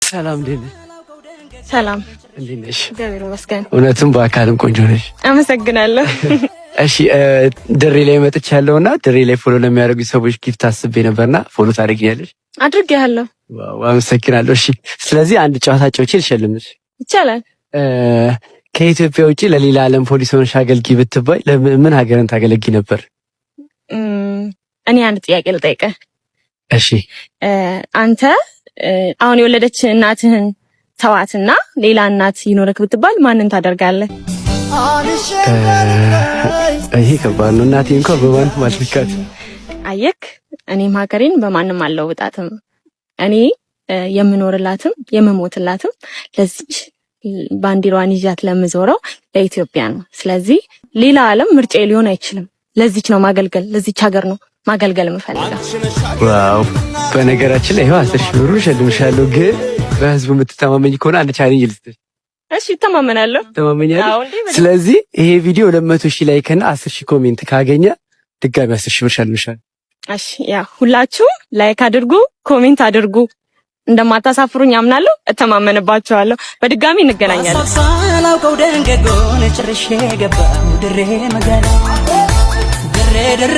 ሰላም ደህና ሰላም እንዴት ነሽ? እግዚአብሔር ይመስገን። እውነትም በአካልም ቆንጆ ነሽ። አመሰግናለሁ። እሺ ድሬ ላይ መጥቻለሁና ድሬ ላይ ፎሎ ለሚያደርጉ ሰዎች ጊፍት አስቤ ነበርና ፎሎ ታደርጊያለሽ? አድርጌያለሁ። ዋው አመሰግናለሁ። እሺ ስለዚህ አንድ ጨዋታ ጨውቼ ልሸልምሽ ይቻላል? ከኢትዮጵያ ውጪ ለሌላ ዓለም ፖሊስ ሆነሽ አገልጊ ብትባይ ለምን ሀገርን ታገለጊ ነበር? እኔ አንድ ጥያቄ ልጠይቅህ። እሺ አንተ አሁን የወለደች እናትህን ተዋትና ሌላ እናት ይኖርክ ብትባል ማንን ታደርጋለህ? ይሄ ከባድ ነው። እናቴ እንኳን በማንም አልልካት። አየክ፣ እኔም ሀገሬን በማንም አልለውጣትም። እኔ የምኖርላትም የምሞትላትም ለዚች ባንዲራዋን ይዣት ለምዞረው ለኢትዮጵያ ነው። ስለዚህ ሌላ ዓለም ምርጫ ሊሆን አይችልም። ለዚች ነው ማገልገል፣ ለዚች ሀገር ነው ማገልገል የምፈልገው። ዋው! በነገራችን ላይ ይሄው 10 ሺህ ብር ሸልምሻለሁ። ግን በህዝቡ የምትተማመኝ ከሆነ አንድ ቻሌንጅ ልስጥሽ። እሺ እተማመናለሁ። ተማመኛለሁ። ስለዚህ ይሄ ቪዲዮ 200 ሺህ ላይክ እና 10 ሺህ ኮሜንት ካገኘ ድጋሚ 10 ሺህ ብር ሸልምሻለሁ። እሺ ያ ሁላችሁም ላይክ አድርጉ፣ ኮሜንት አድርጉ። እንደማታሳፍሩኝ አምናለሁ፣ እተማመንባችኋለሁ። በድጋሚ እንገናኛለን። ሳላውቀው ደንገጎን ጭርሼ ገባው ድሬ መገና ድሬ